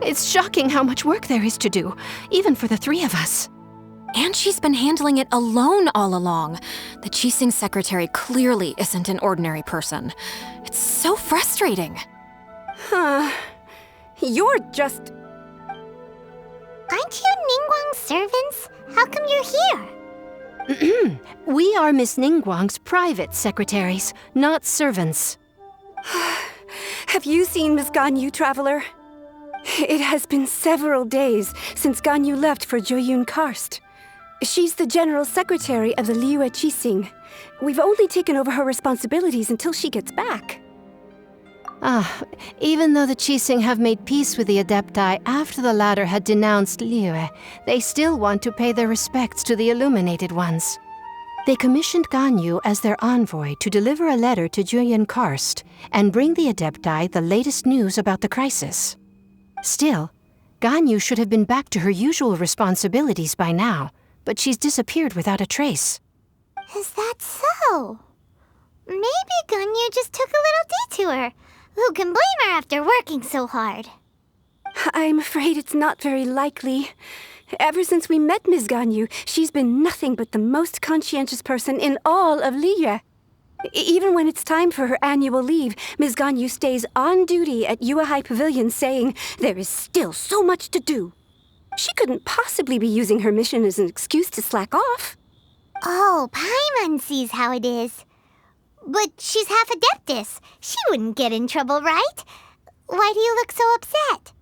It's shocking how much work there is to do, even for the three of us. And she's been handling it alone all along. The Huixin secretary clearly isn't an ordinary person. It's so frustrating. You're just... Aren't you Ningguang's servants? How come you're here? We are Miss Ningguang's private secretaries, not servants. Have you seen Miss Ganyu, Traveler? It has been several days since Ganyu left for Jueyun Karst. She's the general secretary of the Liyue Huixin. We've only taken over her responsibilities until she gets back. Even though the Huixin have made peace with the Adepti after the latter had denounced Liyue, they still want to pay their respects to the Illuminated Ones. They commissioned Ganyu as their envoy to deliver a letter to Jueyun Karst and bring the Adepti the latest news about the crisis. Still, Ganyu should have been back to her usual responsibilities by now, but she's disappeared without a trace. Is that so? Maybe Ganyu just took a little detour. Who can blame her after working so hard? I'm afraid it's not very likely. Ever since we met Ms. Ganyu, she's been nothing but the most conscientious person in all of Liyue. Even when it's time for her annual leave, Ms. Ganyu stays on duty at Yuehai Pavilion saying there is still so much to do. She couldn't possibly be using her mission as an excuse to slack off. Oh, Paimon sees how it is. But she's half Adeptus. She wouldn't get in trouble, right? Why do you look so upset?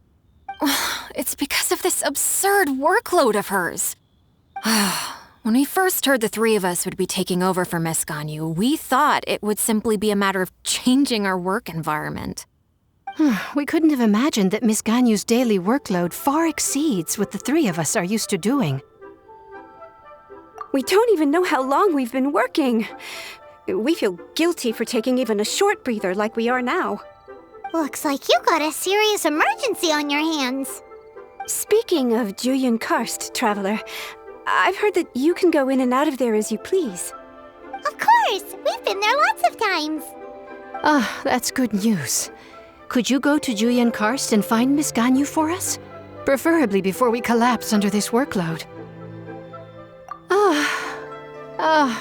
It's because of this absurd workload of hers. When we first heard the three of us would be taking over for Miss Ganyu, we thought it would simply be a matter of changing our work environment. We couldn't have imagined that Miss Ganyu's daily workload far exceeds what the three of us are used to doing. We don't even know how long we've been working. We feel guilty for taking even a short breather like we are now. Looks like you got a serious emergency on your hands. Speaking of Jueyun Karst, Traveler, I've heard that you can go in and out of there as you please. Of course! We've been there lots of times. That's good news. Could you go to Jueyun Karst and find Miss Ganyu for us? Preferably before we collapse under this workload.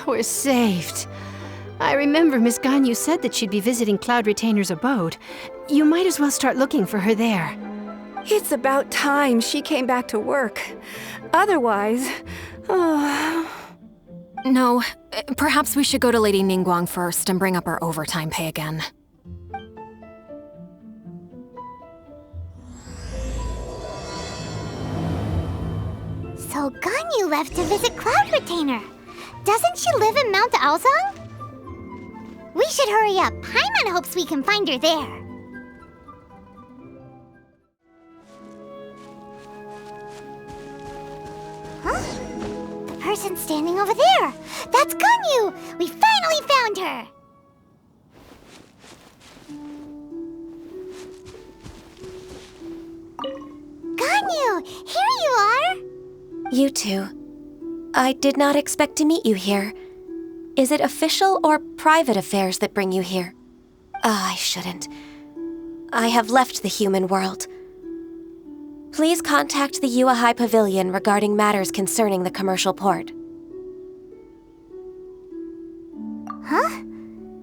We're saved. I remember Miss Ganyu said that she'd be visiting Cloud Retainer's abode. You might as well start looking for her there. It's about time she came back to work. Otherwise... No, perhaps we should go to Lady Ningguang first and bring up our overtime pay again. So Ganyu left to visit Cloud Retainer. Doesn't she live in Mount Aozang? We should hurry up. Paimon hopes we can find her there. Huh? The person standing over there. That's Ganyu! We finally found her! Ganyu! Here you are! You two. I did not expect to meet you here. Is it official or private affairs that bring you here? I shouldn't. I have left the human world. Please contact the Yuehai Pavilion regarding matters concerning the commercial port. Huh?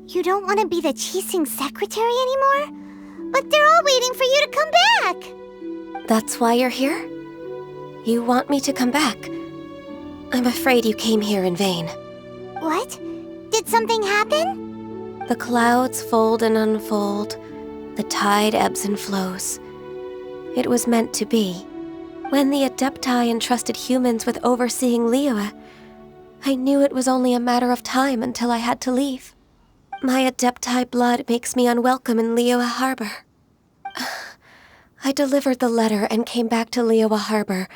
You don't want to be the Huixin secretary anymore? But they're all waiting for you to come back! That's why you're here? You want me to come back? I'm afraid you came here in vain. What? Did something happen? The clouds fold and unfold. The tide ebbs and flows. It was meant to be. When the Adepti entrusted humans with overseeing Liyue, I knew it was only a matter of time until I had to leave. My Adepti blood makes me unwelcome in Liyue Harbor. I delivered the letter and came back to Liyue Harbor,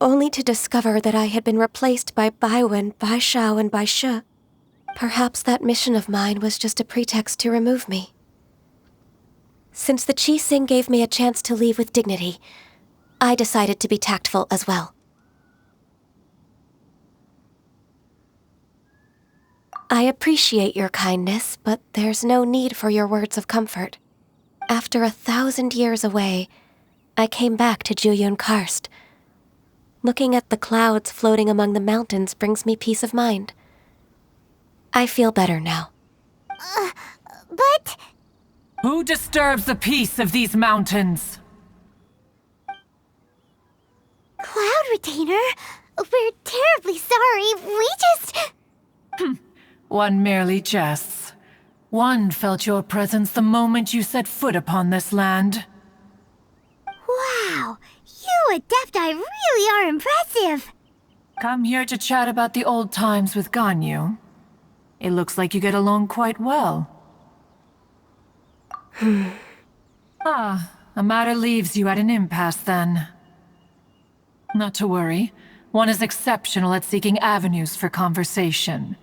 only to discover that I had been replaced by Baiwen, Bai Xiao, and Bai Shi. Perhaps that mission of mine was just a pretext to remove me. Since the Huixin gave me a chance to leave with dignity, I decided to be tactful as well. I appreciate your kindness, but there's no need for your words of comfort. After 1,000 years away, I came back to Jueyun Karst. Looking at the clouds floating among the mountains brings me peace of mind. I feel better now. But... Who disturbs the peace of these mountains? Cloud Retainer, we're terribly sorry. We just... One merely jests. One felt your presence the moment you set foot upon this land. Wow, you Adepti really are impressive. Come here to chat about the old times with Ganyu. It looks like you get along quite well. A matter leaves you at an impasse then. Not to worry. One is exceptional at seeking avenues for conversation.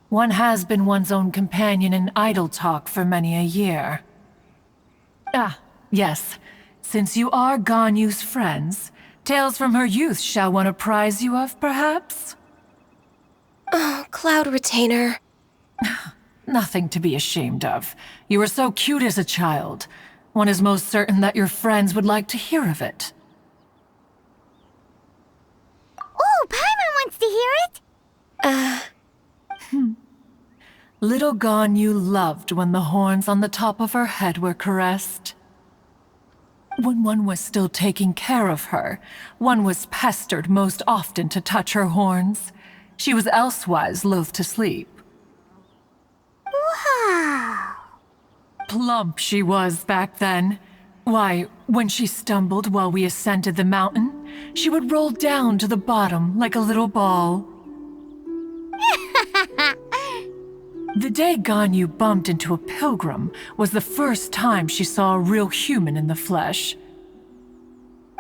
One has been one's own companion in idle talk for many a year. Yes. Since you are Ganyu's friends, tales from her youth shall one apprise you of, perhaps? Oh, Cloud Retainer. Nothing to be ashamed of. You were so cute as a child. One is most certain that your friends would like to hear of it. Oh, Paimon wants to hear it. Little Ganyu loved when the horns on the top of her head were caressed. When one was still taking care of her, one was pestered most often to touch her horns. She was elsewise loath to sleep. Wow. Plump she was back then. Why, when she stumbled while we ascended the mountain, she would roll down to the bottom like a little ball. The day Ganyu bumped into a pilgrim was the first time she saw a real human in the flesh.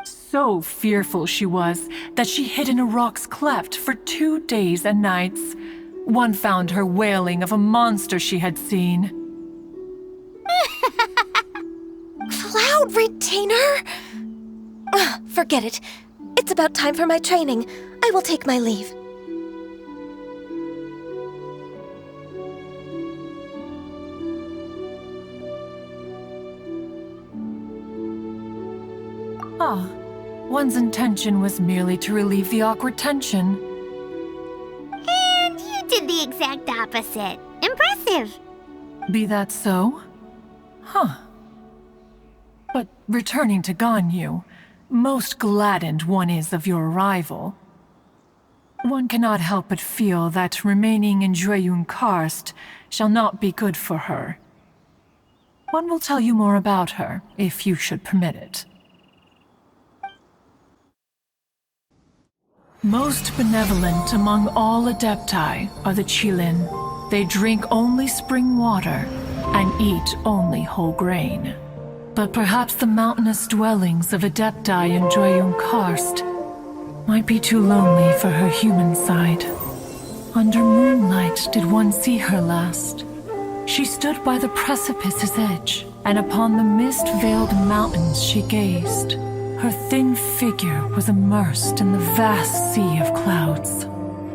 So fearful she was that she hid in a rock's cleft for 2 days and nights. One found her wailing of a monster she had seen. Cloud Retainer? Forget it. It's about time for my training. I will take my leave. One's intention was merely to relieve the awkward tension. And you did the exact opposite. Impressive. Be that so? But returning to Ganyu, most gladdened one is of your arrival. One cannot help but feel that remaining in Jueyun Karst shall not be good for her. One will tell you more about her, if you should permit it. Most benevolent among all Adepti are the Qilin. They drink only spring water and eat only whole grain. But perhaps the mountainous dwellings of Adepti in Jueyun Karst might be too lonely for her human side. Under moonlight did one see her last. She stood by the precipice's edge, and upon the mist-veiled mountains she gazed. Her thin figure was immersed in the vast sea of clouds.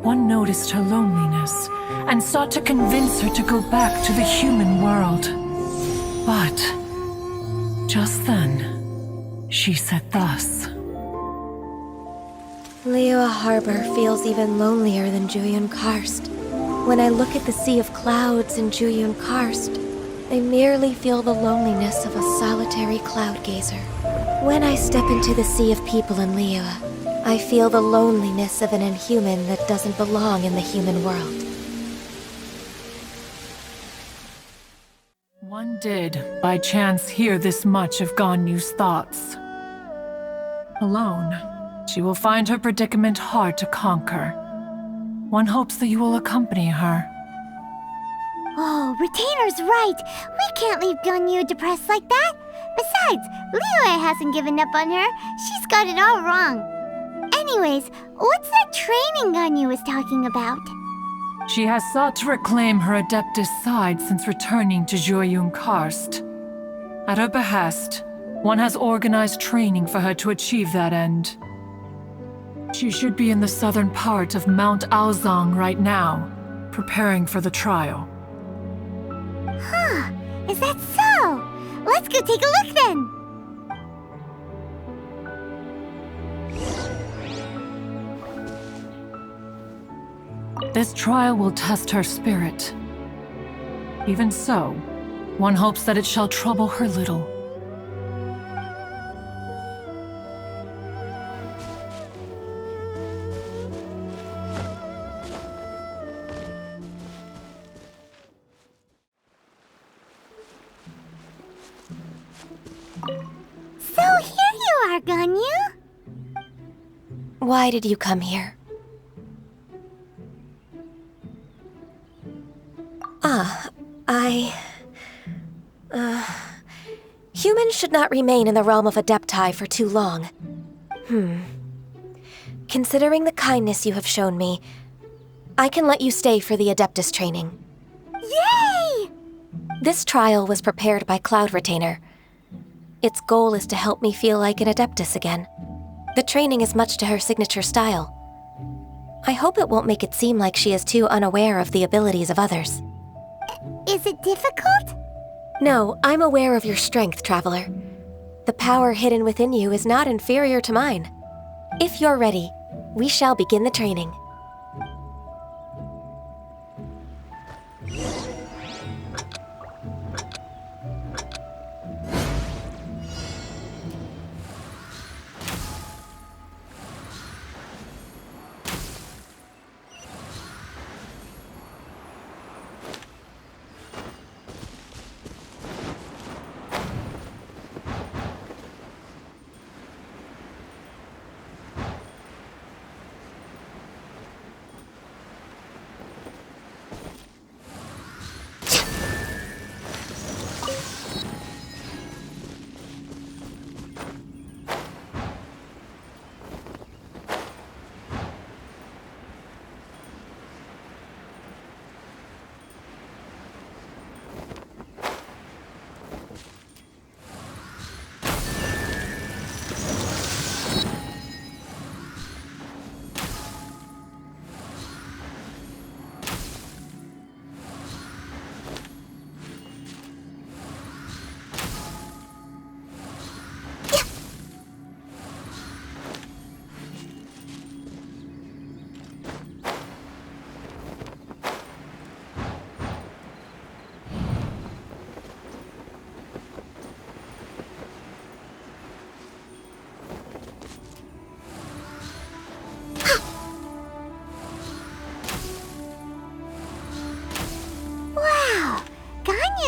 One noticed her loneliness and sought to convince her to go back to the human world. But just then, she said thus. Liyue Harbor feels even lonelier than Jueyun Karst. When I look at the sea of clouds in Jueyun Karst, I merely feel the loneliness of a solitary cloud gazer. When I step into the sea of people in Liyue, I feel the loneliness of an inhuman that doesn't belong in the human world. One did, by chance, hear this much of Ganyu's thoughts. Alone, she will find her predicament hard to conquer. One hopes that you will accompany her. Oh, Retainer's right. We can't leave Ganyu depressed like that. Besides, Liyue hasn't given up on her. She's got it all wrong. Anyways, what's that training Ganyu was talking about? She has sought to reclaim her Adeptus side since returning to Jueyun Karst. At her behest, one has organized training for her to achieve that end. She should be in the southern part of Mount Aozang right now, preparing for the trial. Is that so? Let's go take a look then! This trial will test her spirit. Even so, one hopes that it shall trouble her little. So here you are, Ganyu. Why did you come here? Humans should not remain in the realm of Adepti for too long. Considering the kindness you have shown me, I can let you stay for the Adeptus training. Yay! This trial was prepared by Cloud Retainer. Its goal is to help me feel like an Adeptus again. The training is much to her signature style. I hope it won't make it seem like she is too unaware of the abilities of others. Is it difficult? No, I'm aware of your strength, Traveler. The power hidden within you is not inferior to mine. If you're ready, we shall begin the training.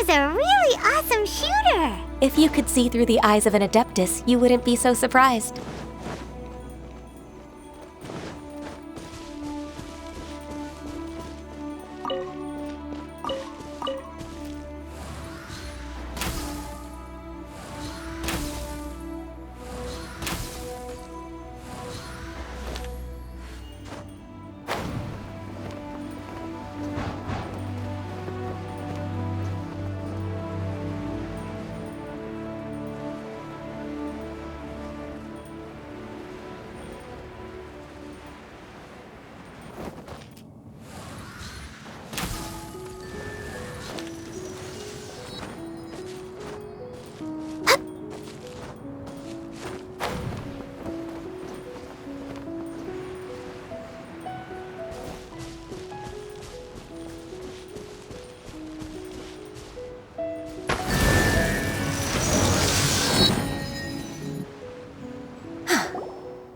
Is a really awesome shooter! If you could see through the eyes of an Adeptus, you wouldn't be so surprised.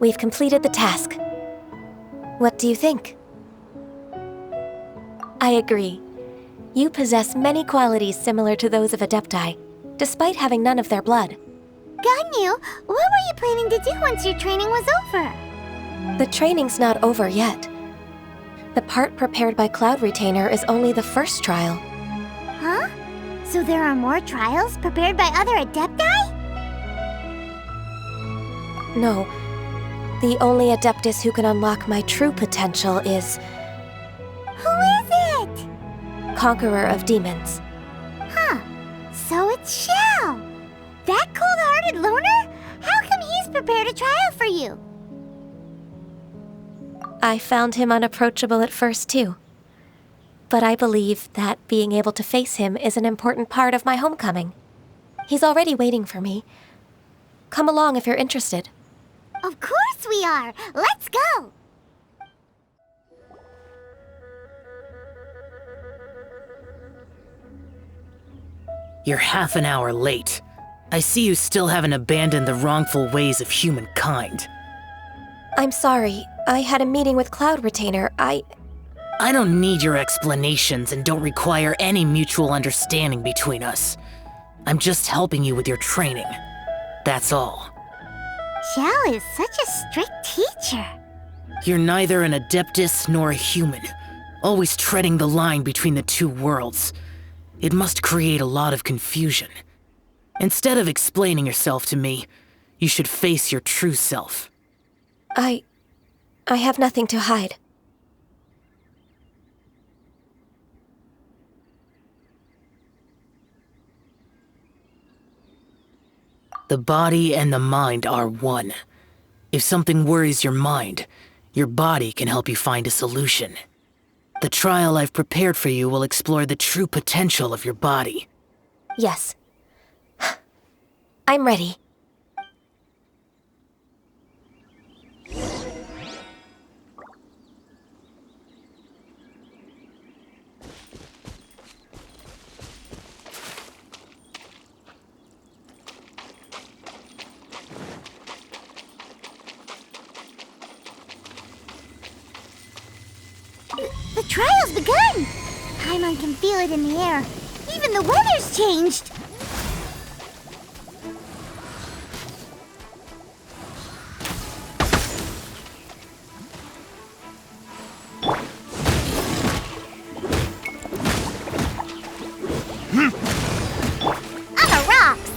We've completed the task. What do you think? I agree. You possess many qualities similar to those of Adepti, despite having none of their blood. Ganyu, what were you planning to do once your training was over? The training's not over yet. The part prepared by Cloud Retainer is only the first trial. Huh? So there are more trials prepared by other Adepti? No. The only Adeptus who can unlock my true potential is... Who is it? Conqueror of Demons. Huh. So it's Xiao. That cold-hearted loner? How come he's prepared a trial for you? I found him unapproachable at first, too. But I believe that being able to face him is an important part of my homecoming. He's already waiting for me. Come along if you're interested. Of course we are! Let's go! You're half an hour late. I see you still haven't abandoned the wrongful ways of humankind. I'm sorry. I had a meeting with Cloud Retainer. I don't need your explanations and don't require any mutual understanding between us. I'm just helping you with your training. That's all. Xiao is such a strict teacher. You're neither an Adeptus nor a human, always treading the line between the two worlds. It must create a lot of confusion. Instead of explaining yourself to me, you should face your true self. I have nothing to hide. The body and the mind are one. If something worries your mind, your body can help you find a solution. The trial I've prepared for you will explore the true potential of your body. Yes. I'm ready. The trial's begun! Paimon can feel it in the air. Even the weather's changed! On the rocks!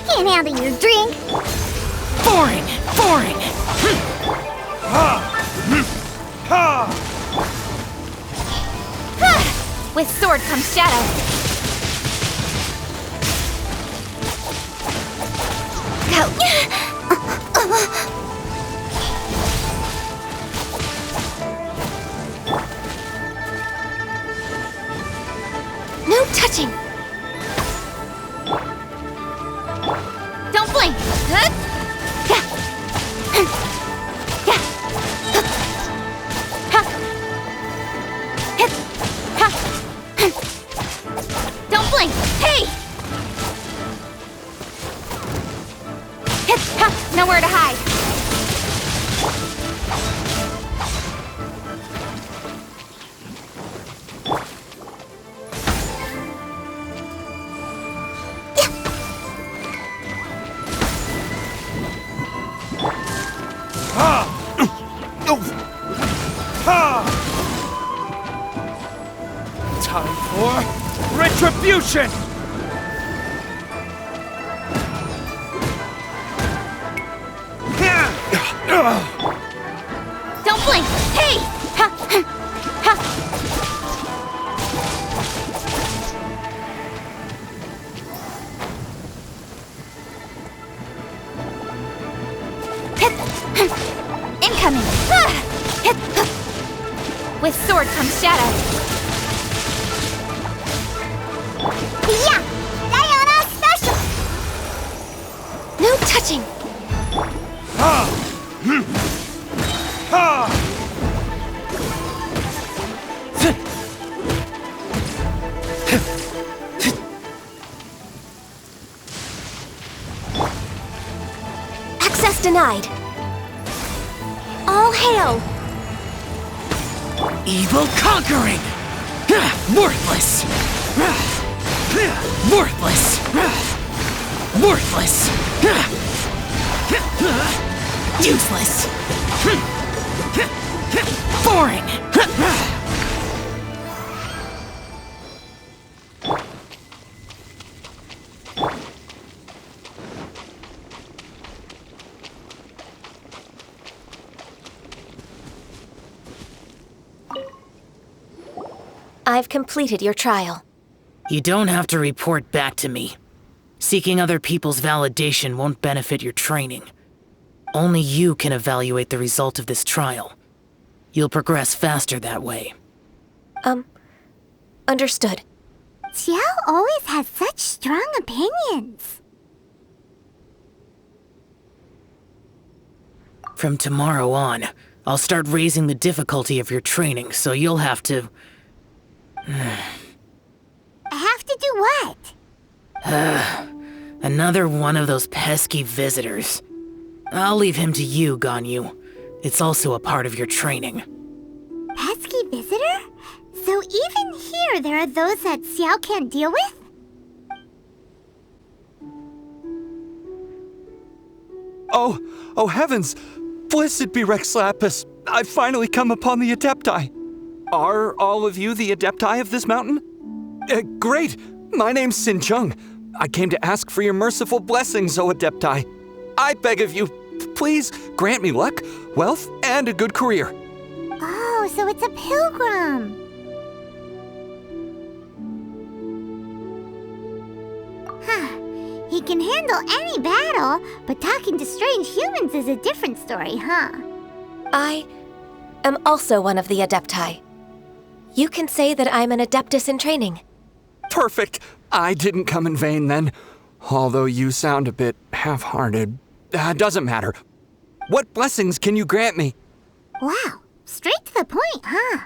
Can't handle your drink. Boring! Boring! With sword comes shadow. No touching! Don't blink. Don't blink. Hey! Nowhere to hide. Time for retribution! Don't blink. Hey! Incoming. With sword comes shadow. Yeah! Diana special! No touching! Access denied. All hail! Evil conquering! Worthless! Worthless! Worthless! Useless! Boring! I've completed your trial. You don't have to report back to me. Seeking other people's validation won't benefit your training. Only you can evaluate the result of this trial. You'll progress faster that way. Understood. Xiao always has such strong opinions. From tomorrow on, I'll start raising the difficulty of your training, so you'll have to... Have to do what? Another one of those pesky visitors. I'll leave him to you, Ganyu. It's also a part of your training. Pesky visitor? So even here there are those that Xiao can't deal with? Oh heavens! Blessed be Rex Lapis! I've finally come upon the Adepti. Are all of you the Adepti of this mountain? Great! My name's Sin Chung. I came to ask for your merciful blessings, O Adepti. I beg of you, please grant me luck, wealth, and a good career. Oh, so it's a pilgrim. He can handle any battle, but talking to strange humans is a different story, huh? I am also one of the Adepti. You can say that I'm an Adeptus in training. Perfect! I didn't come in vain then. Although you sound a bit half-hearted. Doesn't matter. What blessings can you grant me? Wow, straight to the point, huh?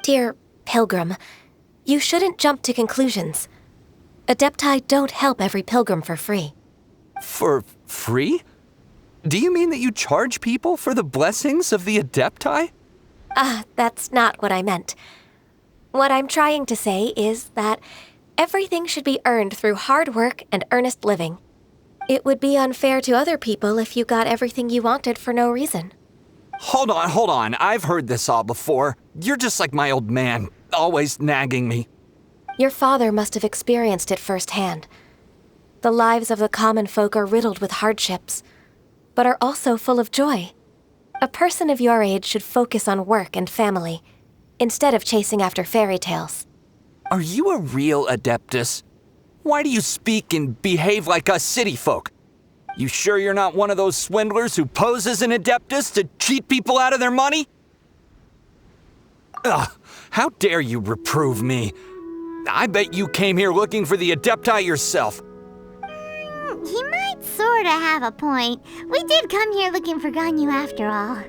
Dear Pilgrim, you shouldn't jump to conclusions. Adepti don't help every pilgrim for free. For free? Do you mean that you charge people for the blessings of the Adepti? That's not what I meant. What I'm trying to say is that everything should be earned through hard work and earnest living. It would be unfair to other people if you got everything you wanted for no reason. Hold on. I've heard this all before. You're just like my old man, always nagging me. Your father must have experienced it firsthand. The lives of the common folk are riddled with hardships, but are also full of joy. A person of your age should focus on work and family, instead of chasing after fairy tales. Are you a real Adeptus? Why do you speak and behave like us city folk? You sure you're not one of those swindlers who pose as an Adeptus to cheat people out of their money? Ugh, how dare you reprove me? I bet you came here looking for the Adepti yourself. He might sorta have a point. We did come here looking for Ganyu after all.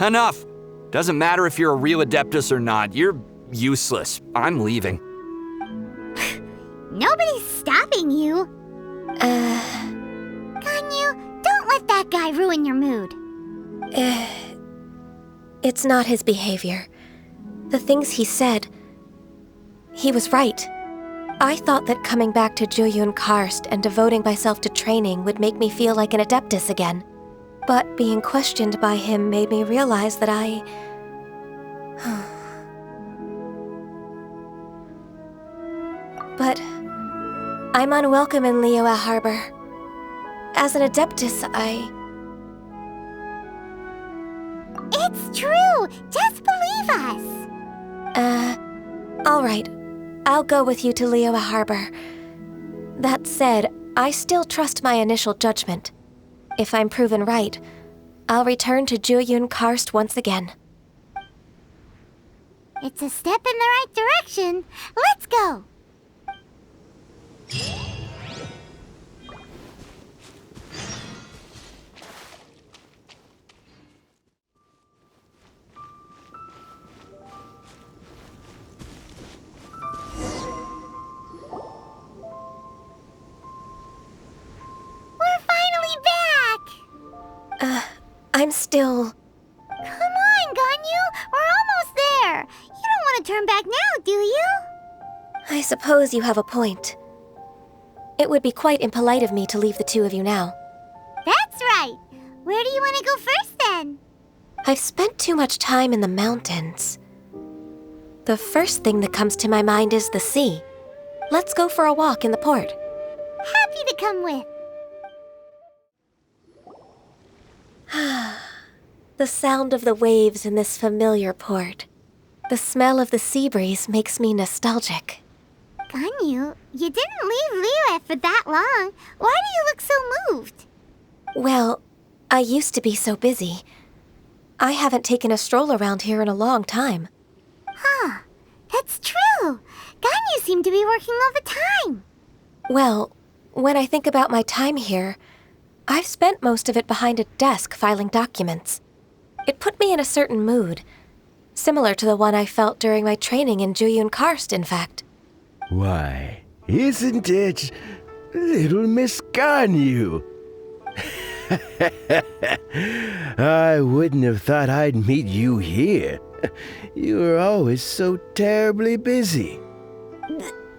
Enough. Doesn't matter if you're a real Adeptus or not. You're useless. I'm leaving. Nobody's stopping you. Ganyu, don't let that guy ruin your mood. It's not his behavior. The things he said... He was right. I thought that coming back to Jueyun Karst and devoting myself to training would make me feel like an Adeptus again. But being questioned by him made me realize that But I'm unwelcome in Liyue Harbor. As an Adeptus, It's true! Just believe us! All right. I'll go with you to Liyue Harbor. That said, I still trust my initial judgment. If I'm proven right, I'll return to Jueyun Karst once again. It's a step in the right direction. Let's go! I'm still... Come on, Ganyu! We're almost there! You don't want to turn back now, do you? I suppose you have a point. It would be quite impolite of me to leave the two of you now. That's right! Where do you want to go first, then? I've spent too much time in the mountains. The first thing that comes to my mind is the sea. Let's go for a walk in the port. Happy to come with. The sound of the waves in this familiar port. The smell of the sea breeze makes me nostalgic. Ganyu, you didn't leave Liyue for that long. Why do you look so moved? Well, I used to be so busy. I haven't taken a stroll around here in a long time. Huh. That's true. Ganyu seemed to be working all the time. Well, when I think about my time here, I've spent most of it behind a desk filing documents. It put me in a certain mood, similar to the one I felt during my training in Juyun Karst, in fact. Why, isn't it little Miss Ganyu? I wouldn't have thought I'd meet you here. You were always so terribly busy.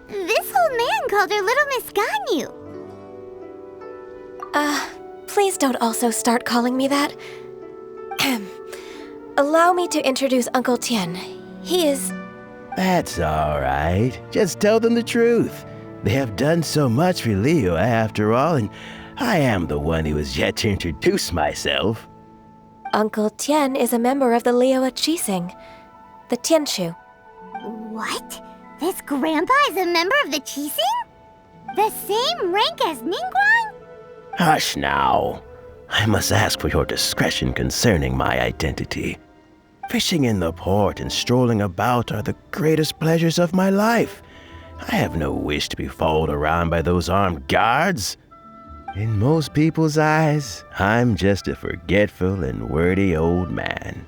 This old man called her Little Miss Ganyu. Please don't also start calling me that. Allow me to introduce Uncle Tian. He is... That's all right. Just tell them the truth. They have done so much for Liyue after all, and I am the one who has yet to introduce myself. Uncle Tian is a member of the Liyue Qixing, the Tianshu. What? This grandpa is a member of the Qixing? The same rank as Ningguang? Hush now. I must ask for your discretion concerning my identity. Fishing in the port and strolling about are the greatest pleasures of my life. I have no wish to be followed around by those armed guards. In most people's eyes, I'm just a forgetful and wordy old man.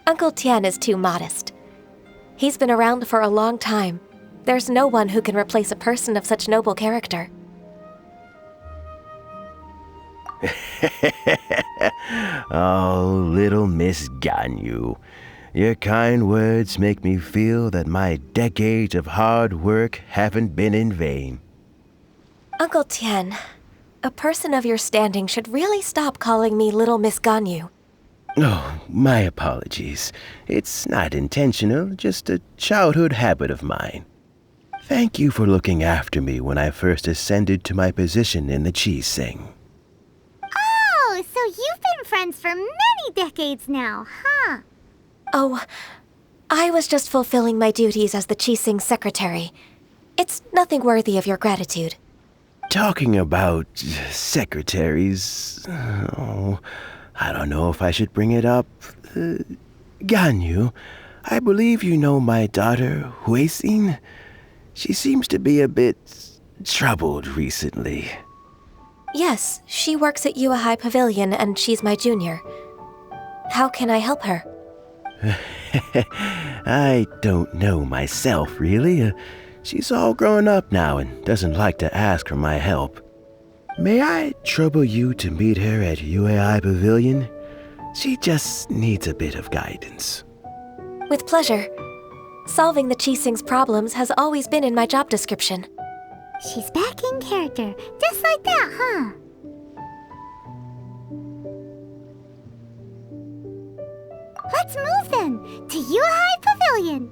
Uncle Tian is too modest. He's been around for a long time. There's no one who can replace a person of such noble character. Oh, little Miss Ganyu. Your kind words make me feel that my decades of hard work haven't been in vain. Uncle Tian, a person of your standing should really stop calling me Little Miss Ganyu. Oh, my apologies. It's not intentional, just a childhood habit of mine. Thank you for looking after me when I first ascended to my position in the Qixing. Oh, so you've been friends for many decades now, huh? Oh, I was just fulfilling my duties as the Qixing secretary. It's nothing worthy of your gratitude. Talking about secretaries... Oh, I don't know if I should bring it up. Ganyu, I believe you know my daughter, Huixin. She seems to be a bit troubled recently. Yes, she works at Yuehai Pavilion and she's my junior. How can I help her? I don't know myself, really. She's all grown up now and doesn't like to ask for my help. May I trouble you to meet her at Yuehai Pavilion? She just needs a bit of guidance. With pleasure. Solving the Qixing's problems has always been in my job description. She's back in character, just like that, huh? Let's move then, to Yuehai Pavilion.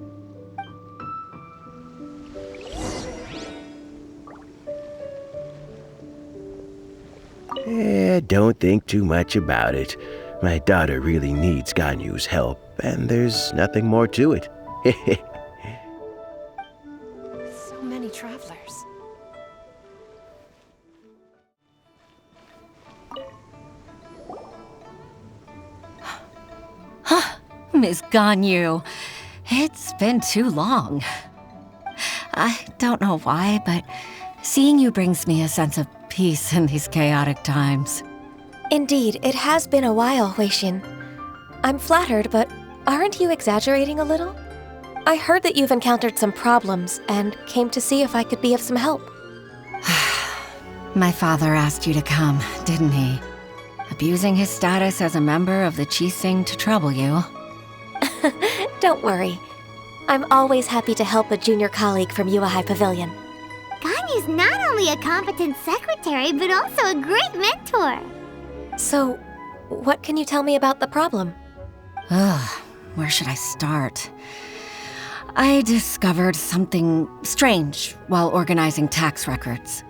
Don't think too much about it. My daughter really needs Ganyu's help, and there's nothing more to it. So many travelers. Miss Ganyu, it's been too long. I don't know why, but seeing you brings me a sense of peace in these chaotic times. Indeed, it has been a while, Huixin. I'm flattered, but aren't you exaggerating a little? I heard that you've encountered some problems and came to see if I could be of some help. My father asked you to come, didn't he? Abusing his status as a member of the Qixing to trouble you. Don't worry. I'm always happy to help a junior colleague from Yuehai Pavilion. Ganyu's not only a competent secretary, but also a great mentor. So, what can you tell me about the problem? Where should I start? I discovered something strange while organizing tax records.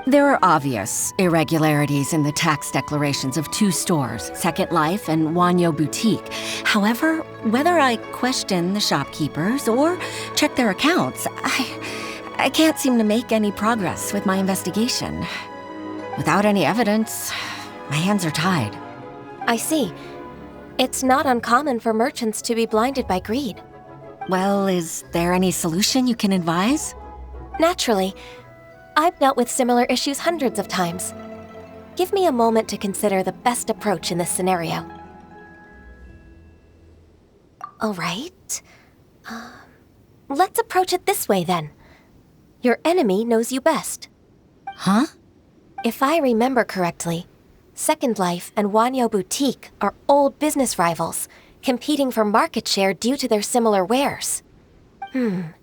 There are obvious irregularities in the tax declarations of two stores, Second Life and Wanyo Boutique. However, whether I question the shopkeepers or check their accounts, I can't seem to make any progress with my investigation. Without any evidence, my hands are tied. I see. It's not uncommon for merchants to be blinded by greed. Well, is there any solution you can advise? Naturally. I've dealt with similar issues hundreds of times. Give me a moment to consider the best approach in this scenario. All right. Let's approach it this way, then. Your enemy knows you best. Huh? If I remember correctly, Second Life and Wanyo Boutique are old business rivals, competing for market share due to their similar wares. In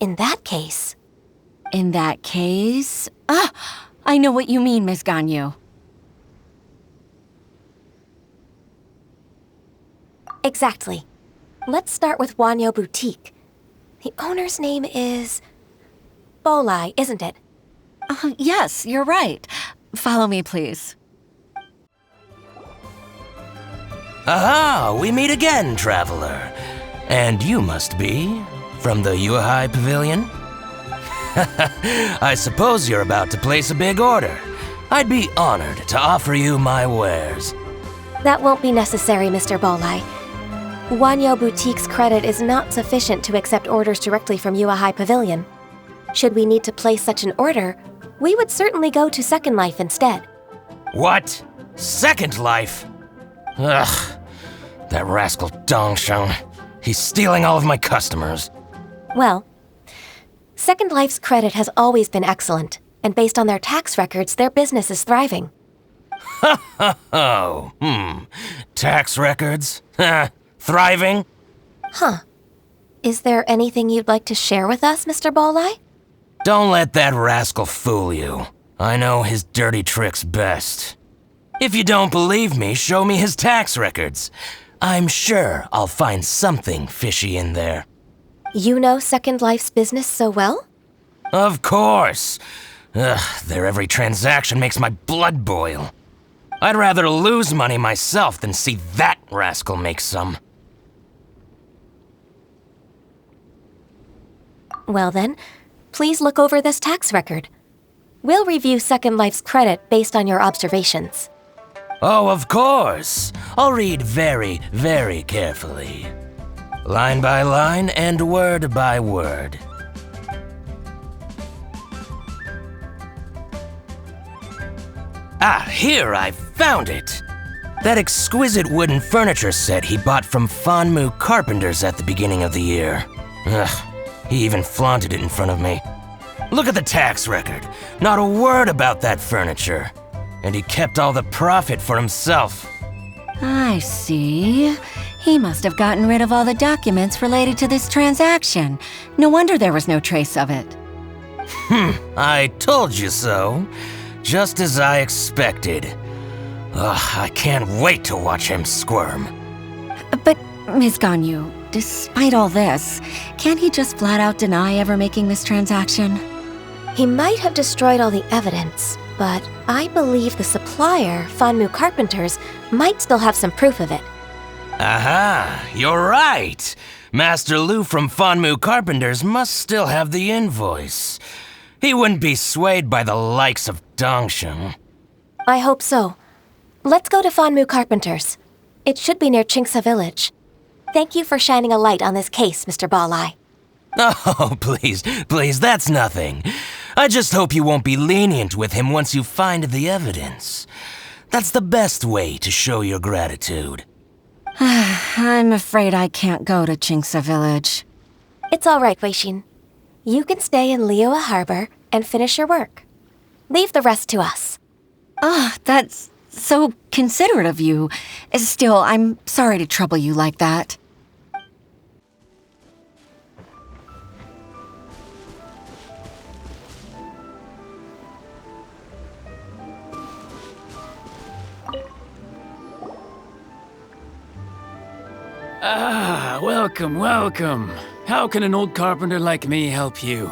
that case... In that case... I know what you mean, Miss Ganyu. Exactly. Let's start with Wanyo Boutique. The owner's name is... Bolai, isn't it? Yes, you're right. Follow me, please. Aha! We meet again, traveler. And you must be from the Yuehai Pavilion? I suppose you're about to place a big order. I'd be honored to offer you my wares. That won't be necessary, Mr. Bolai. Wanyo Boutique's credit is not sufficient to accept orders directly from Yuehai Pavilion. Should we need to place such an order, we would certainly go to Second Life instead. What? Second Life? Ugh, that rascal Dongsheng. He's stealing all of my customers. Well, Second Life's credit has always been excellent, and based on their tax records, their business is thriving. Tax records? Thriving? Huh. Is there anything you'd like to share with us, Mr. Bolai? Don't let that rascal fool you. I know his dirty tricks best. If you don't believe me, show me his tax records. I'm sure I'll find something fishy in there. You know Second Life's business so well? Of course. Their every transaction makes my blood boil. I'd rather lose money myself than see that rascal make some. Well then, please look over this tax record. We'll review Second Life's credit based on your observations. Oh, of course. I'll read very, very carefully. Line by line and word by word. Here, I found it! That exquisite wooden furniture set he bought from Fanmu Carpenters at the beginning of the year. He even flaunted it in front of me. Look at the tax record. Not a word about that furniture. And he kept all the profit for himself. I see. He must have gotten rid of all the documents related to this transaction. No wonder there was no trace of it. I told you so. Just as I expected. I can't wait to watch him squirm. But, Ms. Ganyu, despite all this, can't he just flat out deny ever making this transaction? He might have destroyed all the evidence, but I believe the supplier, Fanmu Carpenters, might still have some proof of it. Aha, you're right. Master Lu from Fanmu Carpenters must still have the invoice. He wouldn't be swayed by the likes of Dongsheng. I hope so. Let's go to Fanmu Carpenters. It should be near Qingce Village. Thank you for shining a light on this case, Mr. Bolai. Oh, please, that's nothing. I just hope you won't be lenient with him once you find the evidence. That's the best way to show your gratitude. I'm afraid I can't go to Qingce Village. It's all right, Huixin. You can stay in Liyue Harbor and finish your work. Leave the rest to us. That's so considerate of you. Still, I'm sorry to trouble you like that. Welcome. How can an old carpenter like me help you?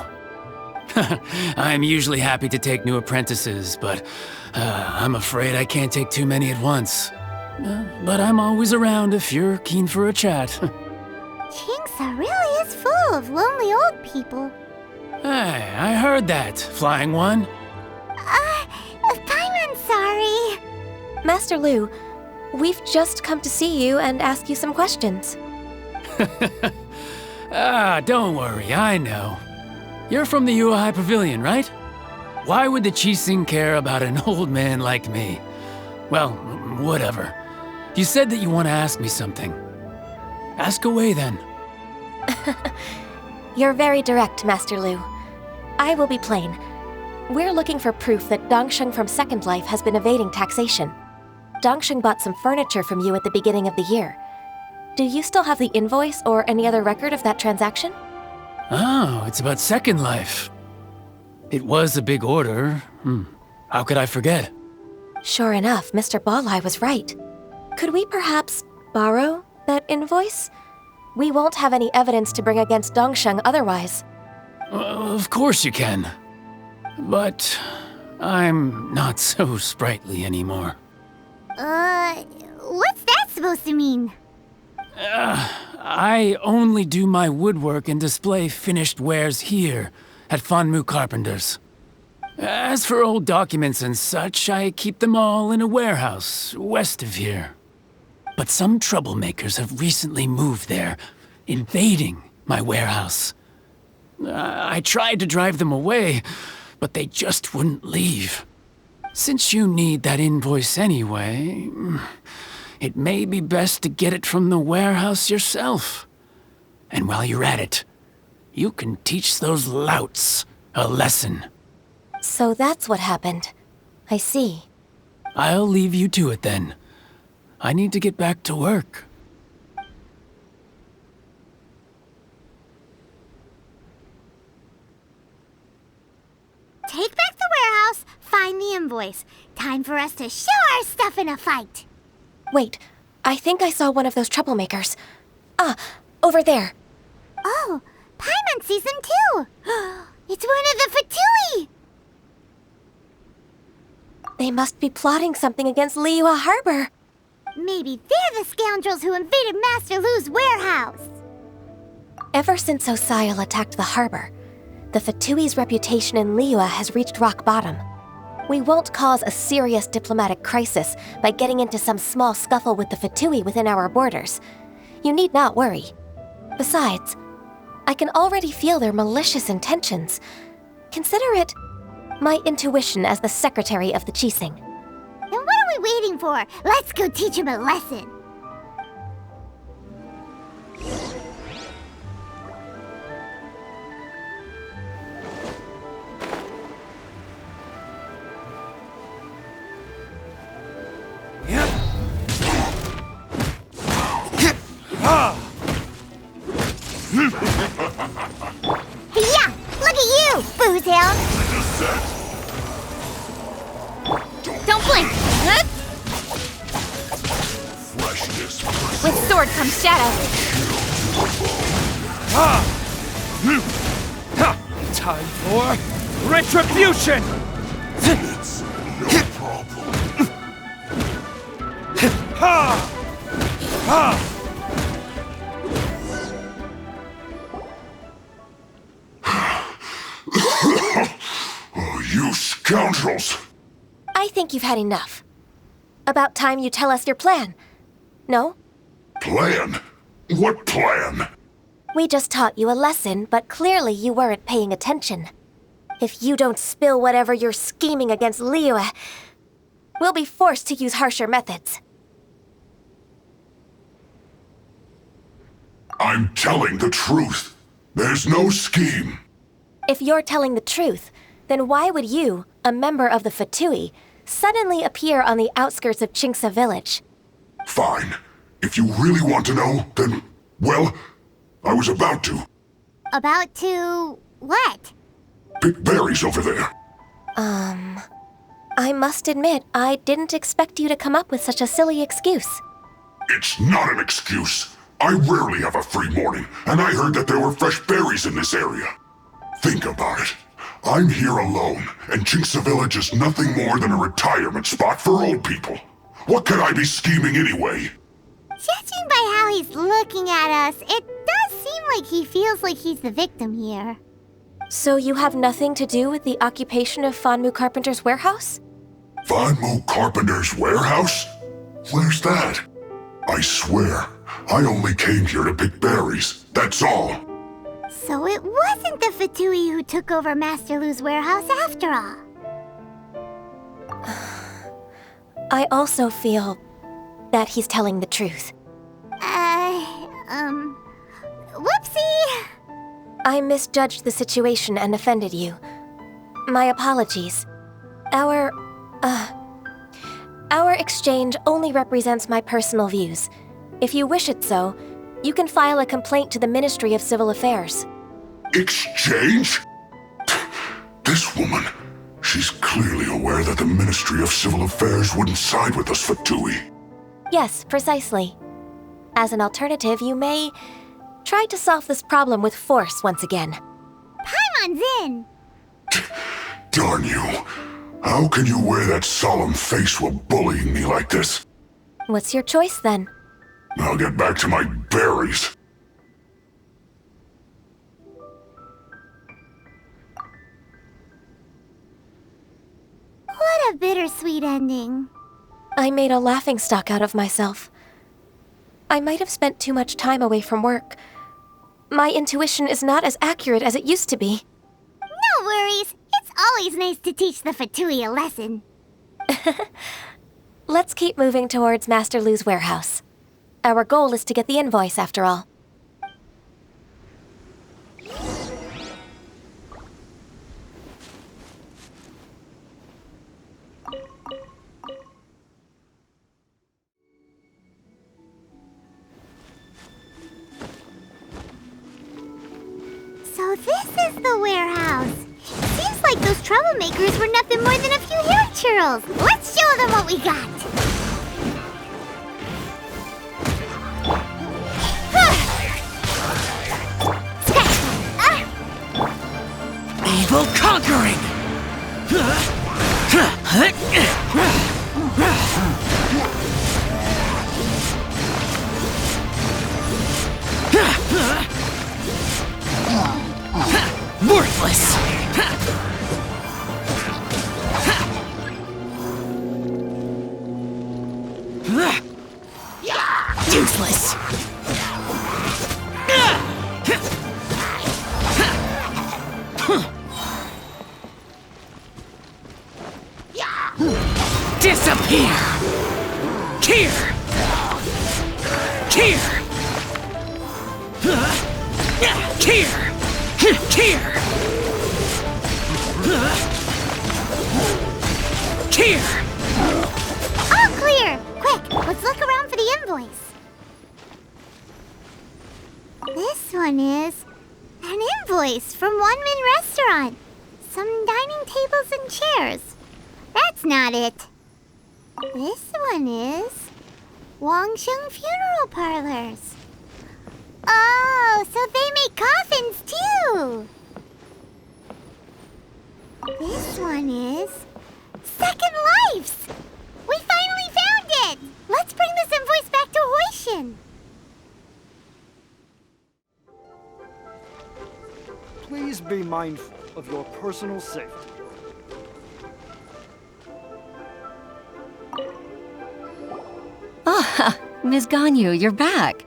I'm usually happy to take new apprentices, but I'm afraid I can't take too many at once. But I'm always around if you're keen for a chat. Qingce really is full of lonely old people. Hey, I heard that, Flying One. Paimon, sorry. Master Lu, We've just come to see you and ask you some questions. Don't worry, I know. You're from the Yuehai Pavilion, right? Why would the Huixin care about an old man like me? Well, whatever. You said that you want to ask me something. Ask away, then. You're very direct, Master Lu. I will be plain. We're looking for proof that Dongsheng from Second Life has been evading taxation. Dongsheng bought some furniture from you at the beginning of the year. Do you still have the invoice or any other record of that transaction? Oh, it's about Second Life. It was a big order. How could I forget? Sure enough, Mr. Balai was right. Could we perhaps borrow that invoice? We won't have any evidence to bring against Dongsheng otherwise. Of course you can. But I'm not so sprightly anymore. What's that supposed to mean? I only do my woodwork and display finished wares here at Fanmu Carpenter's. As for old documents and such, I keep them all in a warehouse west of here. But some troublemakers have recently moved there, invading my warehouse. I tried to drive them away, but they just wouldn't leave. Since you need that invoice anyway, it may be best to get it from the warehouse yourself. And while you're at it, you can teach those louts a lesson. So that's what happened. I see. I'll leave you to it then. I need to get back to work. Take back the warehouse, find the invoice. Time for us to show our stuff in a fight. Wait, I think I saw one of those troublemakers. Over there. Oh, Paimon sees them too. It's one of the Fatui. They must be plotting something against Liyue Harbor. Maybe they're the scoundrels who invaded Master Lu's warehouse. Ever since Osial attacked the harbor, the Fatui's reputation in Liyue has reached rock bottom. We won't cause a serious diplomatic crisis by getting into some small scuffle with the Fatui within our borders. You need not worry. Besides, I can already feel their malicious intentions. Consider it my intuition as the secretary of the Huixin. Then what are we waiting for? Let's go teach him a lesson. Yeah, look at you, boozhound. Don't blink! With sword comes shadow. Time for retribution! It's no problem. You scoundrels! I think you've had enough. About time you tell us your plan. No? Plan? What plan? We just taught you a lesson, but clearly you weren't paying attention. If you don't spill whatever you're scheming against Liyue, we'll be forced to use harsher methods. I'm telling the truth. There's no scheme. If you're telling the truth, then why would you, a member of the Fatui, suddenly appear on the outskirts of Qingce village? Fine. If you really want to know, then, well, I was about to. About to... what? Pick berries over there. I must admit, I didn't expect you to come up with such a silly excuse. It's not an excuse. I rarely have a free morning, and I heard that there were fresh berries in this area. Think about it. I'm here alone, and Qingce Village is nothing more than a retirement spot for old people. What could I be scheming anyway? Judging by how he's looking at us, it does seem like he feels like he's the victim here. So you have nothing to do with the occupation of Fanmu Carpenter's warehouse? Fanmu Carpenter's warehouse? Where's that? I swear, I only came here to pick berries, that's all. So it wasn't the Fatui who took over Master Lu's warehouse after all. I also feel that he's telling the truth. Whoopsie! I misjudged the situation and offended you. My apologies. Our exchange only represents my personal views. If you wish it so, you can file a complaint to the Ministry of Civil Affairs. Exchange? This woman, she's clearly aware that the Ministry of Civil Affairs wouldn't side with us, Fatui. Yes, precisely. As an alternative, you may try to solve this problem with force once again. Paimon's in! Darn you. How can you wear that solemn face while bullying me like this? What's your choice, then? I'll get back to my berries. What a bittersweet ending. I made a laughingstock out of myself. I might have spent too much time away from work. My intuition is not as accurate as it used to be. No worries. It's always nice to teach the Fatui a lesson. Let's keep moving towards Master Lu's warehouse. Our goal is to get the invoice, after all. So this is the warehouse. Seems like those troublemakers were nothing more than a few hair churls. Let's show them what we got. Evil conquering! Worthless! Useless! Disappear! Here! Here! Here! Here! Here! All clear! Quick, let's look around for the invoice. This one is an invoice from One Min Restaurant. Some dining tables and chairs. That's not it. This one is Wangsheng Funeral Parlors. Oh, so they make coffins too! This one is Second Lives! We finally found it! Let's bring this invoice back to Huixin! Please be mindful of your personal safety. Ah, Ms. Ganyu, you're back.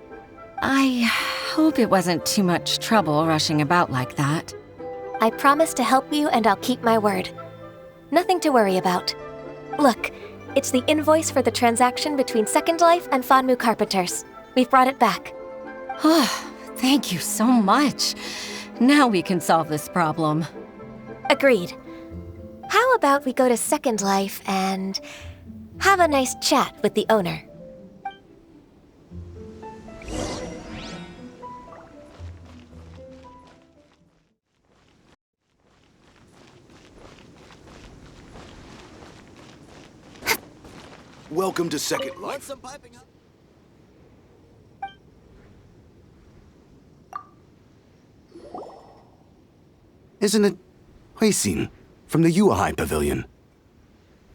I hope it wasn't too much trouble rushing about like that. I promise to help you, and I'll keep my word. Nothing to worry about. Look, it's the invoice for the transaction between Second Life and Fanmu Carpenters. We've brought it back. Oh, thank you so much. Now we can solve this problem. Agreed. How about we go to Second Life and have a nice chat with the owner? Welcome to Second Life. Isn't it Huixin from the Yuehai Pavilion?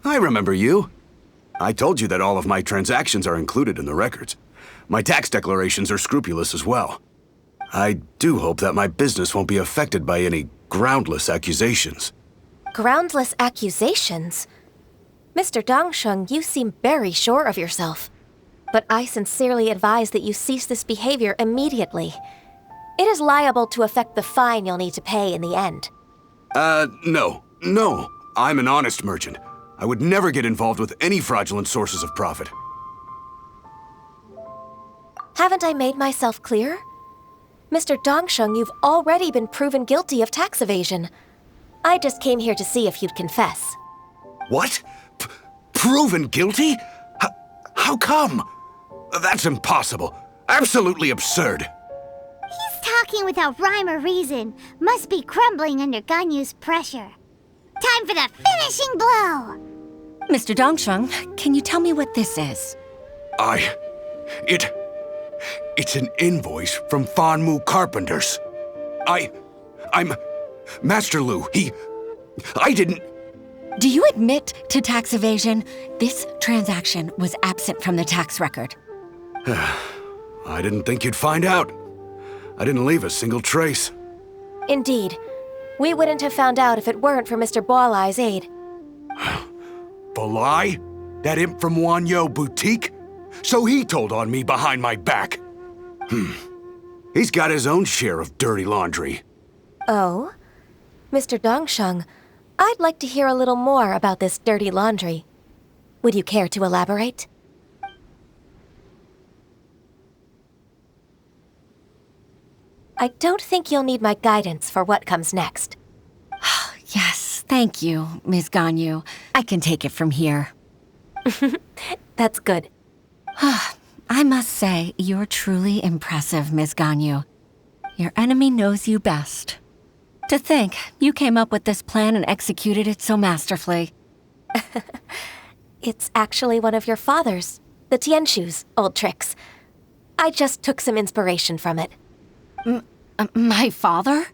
I remember you. I told you that all of my transactions are included in the records. My tax declarations are scrupulous as well. I do hope that my business won't be affected by any groundless accusations. Groundless accusations? Mr. Dongsheng, you seem very sure of yourself. but I sincerely advise that you cease this behavior immediately. It is liable to affect the fine you'll need to pay in the end. No. No. I'm an honest merchant. I would never get involved with any fraudulent sources of profit. Haven't I made myself clear? Mr. Dongsheng, you've already been proven guilty of tax evasion. I just came here to see if you'd confess. What? Proven guilty? How come? That's impossible. Absolutely absurd. He's talking without rhyme or reason. Must be crumbling under Ganyu's pressure. Time for the finishing blow! Mr. Dongsheng, can you tell me what this is? It's an invoice from Fanmu Carpenters. I'm Master Lu. I didn't... Do you admit to tax evasion? This transaction was absent from the tax record. I didn't think you'd find out. I didn't leave a single trace. Indeed. We wouldn't have found out if it weren't for Mr. Boalai's aid. Balai? That imp from Wanyo Boutique? So he told on me behind my back. He's got his own share of dirty laundry. Oh? Mr. Dongsheng, I'd like to hear a little more about this dirty laundry. Would you care to elaborate? I don't think you'll need my guidance for what comes next. Yes, thank you, Ms. Ganyu. I can take it from here. That's good. I must say, you're truly impressive, Ms. Ganyu. Your enemy knows you best. To think, you came up with this plan and executed it so masterfully. It's actually one of your father's, the Tianshu's, old tricks. I just took some inspiration from it. My father?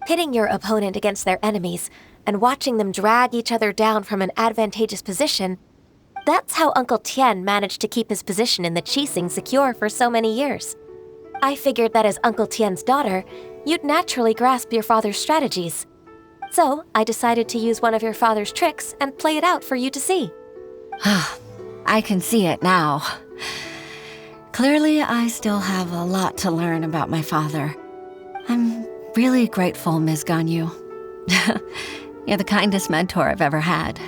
Pitting your opponent against their enemies and watching them drag each other down from an advantageous position, that's how Uncle Tian managed to keep his position in the Qixing secure for so many years. I figured that as Uncle Tian's daughter, you'd naturally grasp your father's strategies. So I decided to use one of your father's tricks and play it out for you to see. I can see it now. Clearly, I still have a lot to learn about my father. I'm really grateful, Ms. Ganyu. You're the kindest mentor I've ever had.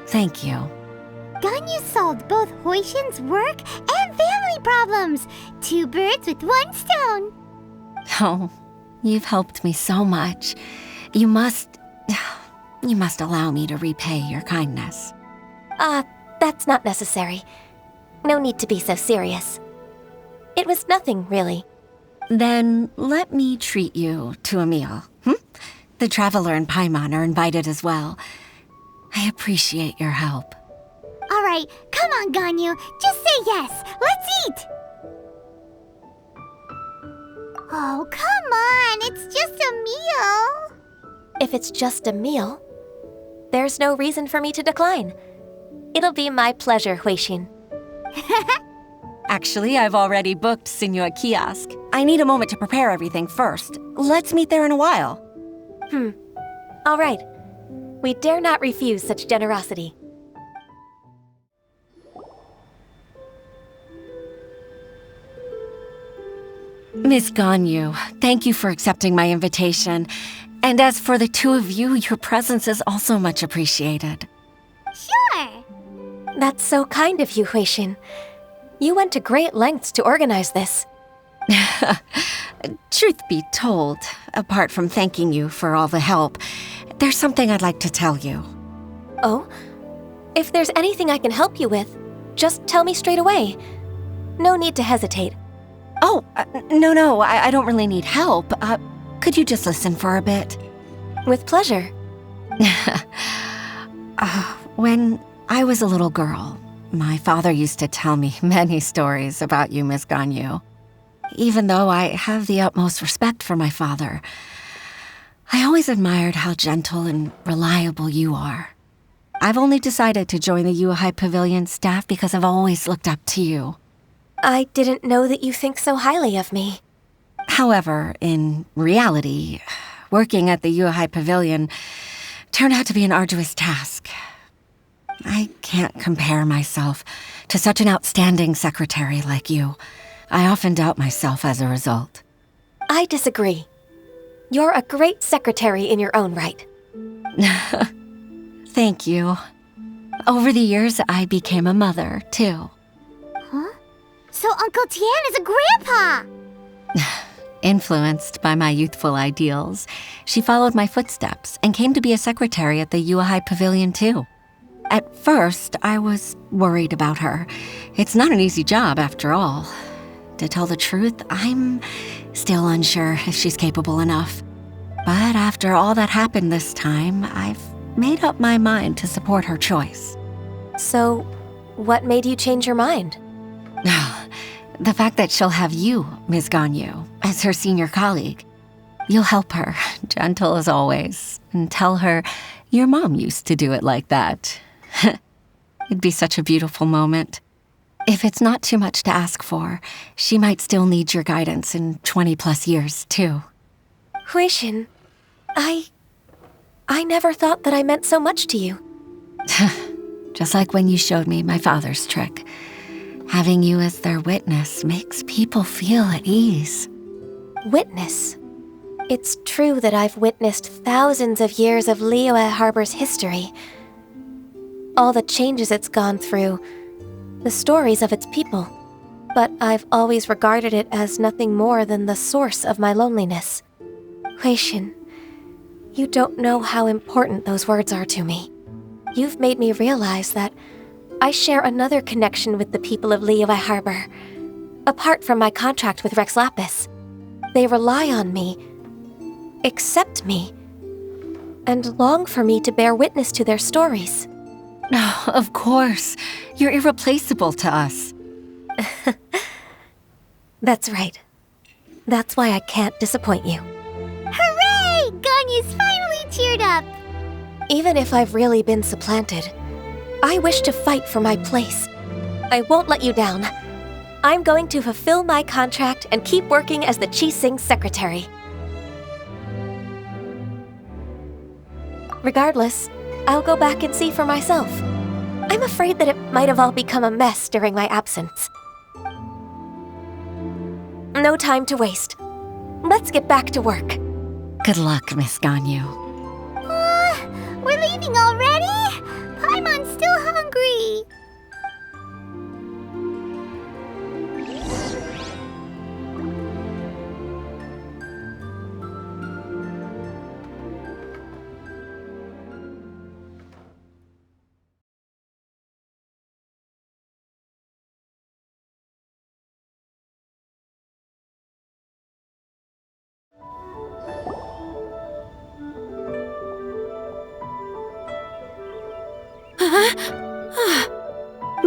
Thank you. Ganyu solved both Huixin's work and family problems. 2 birds with 1 stone. Oh, you've helped me so much. You must allow me to repay your kindness. That's not necessary. No need to be so serious. It was nothing, really. Then let me treat you to a meal. The Traveler and Paimon are invited as well. I appreciate your help. All right, come on, Ganyu. Just say yes. Let's eat. Oh, come on. It's just a meal. If it's just a meal, there's no reason for me to decline. It'll be my pleasure, Huixin. Actually, I've already booked Sinua Kiosk. I need a moment to prepare everything first. Let's meet there in a while. All right. We dare not refuse such generosity. Miss Ganyu, thank you for accepting my invitation. And as for the 2 of you, your presence is also much appreciated. Sure. That's so kind of you, Huixin. You went to great lengths to organize this. Truth be told, apart from thanking you for all the help, there's something I'd like to tell you. Oh? If there's anything I can help you with, just tell me straight away. No need to hesitate. Oh, no, I don't really need help. Could you just listen for a bit? With pleasure. When I was a little girl, my father used to tell me many stories about you, Miss Ganyu. Even though I have the utmost respect for my father, I always admired how gentle and reliable you are. I've only decided to join the Yuehai Pavilion staff because I've always looked up to you. I didn't know that you think so highly of me. However, in reality, working at the Yuehai Pavilion turned out to be an arduous task. I can't compare myself to such an outstanding secretary like you. I often doubt myself as a result. I disagree. You're a great secretary in your own right. Thank you. Over the years, I became a mother, too. Huh? So Uncle Tian is a grandpa! Influenced by my youthful ideals, she followed my footsteps and came to be a secretary at the Yuehai Pavilion, too. At first, I was worried about her. It's not an easy job, after all. To tell the truth, I'm still unsure if she's capable enough. But after all that happened this time, I've made up my mind to support her choice. So, what made you change your mind? The fact that she'll have you, Ms. Ganyu, as her senior colleague. You'll help her, gentle as always, and tell her your mom used to do it like that. It'd be such a beautiful moment. If it's not too much to ask for, she might still need your guidance in 20+ years, too. Huixin, I never thought that I meant so much to you. Just like when you showed me my father's trick. Having you as their witness makes people feel at ease. Witness? It's true that I've witnessed thousands of years of Liyue Harbor's history. All the changes it's gone through, the stories of its people. But I've always regarded it as nothing more than the source of my loneliness. Huixin, you don't know how important those words are to me. You've made me realize that I share another connection with the people of Liyue Harbor. Apart from my contract with Rex Lapis, they rely on me, accept me, and long for me to bear witness to their stories. Oh, of course. You're irreplaceable to us. That's right. That's why I can't disappoint you. Hooray! Ganyu's finally cheered up! Even if I've really been supplanted, I wish to fight for my place. I won't let you down. I'm going to fulfill my contract and keep working as the Huixin secretary. Regardless, I'll go back and see for myself. I'm afraid that it might have all become a mess during my absence. No time to waste. Let's get back to work. Good luck, Miss Ganyu. We're leaving already? Paimon's still hungry.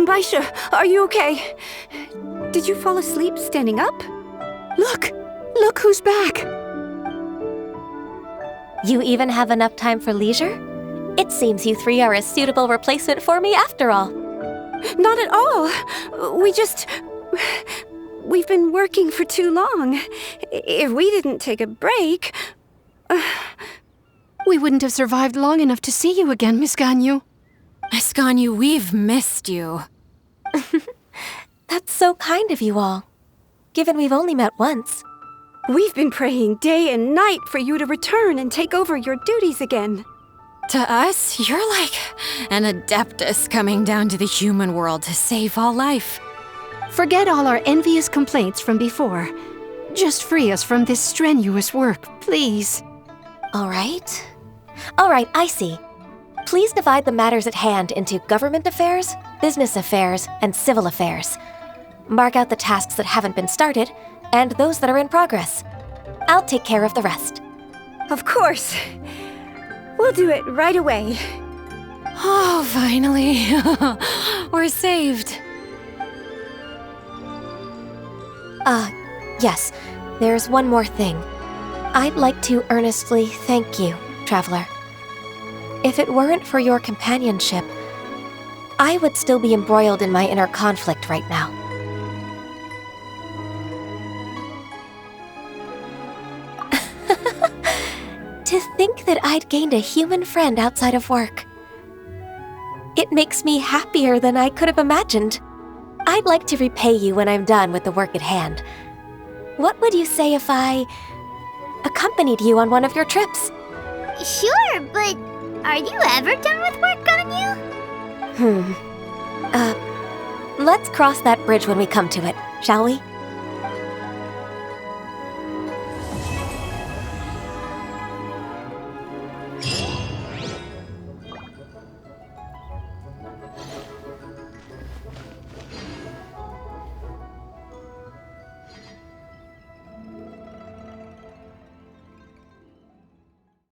Baisha, are you okay? Did you fall asleep standing up? Look who's back! You even have enough time for leisure? It seems you three are a suitable replacement for me after all. Not at all. We've been working for too long. If we didn't take a break... We wouldn't have survived long enough to see you again, Miss Ganyu. Miss Ganyu, we've missed you. That's so kind of you all, given we've only met once. We've been praying day and night for you to return and take over your duties again. To us, you're like an Adeptus coming down to the human world to save all life. Forget all our envious complaints from before. Just free us from this strenuous work, please. All right, I see. Please divide the matters at hand into government affairs, business affairs, and civil affairs. Mark out the tasks that haven't been started, and those that are in progress. I'll take care of the rest. Of course. We'll do it right away. Oh, finally. We're saved. Yes. There's one more thing. I'd like to earnestly thank you, Traveler. If it weren't for your companionship, I would still be embroiled in my inner conflict right now. To think that I'd gained a human friend outside of work. It makes me happier than I could have imagined. I'd like to repay you when I'm done with the work at hand. What would you say if I accompanied you on one of your trips? Sure, but are you ever done with work, Ganyu? Let's cross that bridge when we come to it, shall we?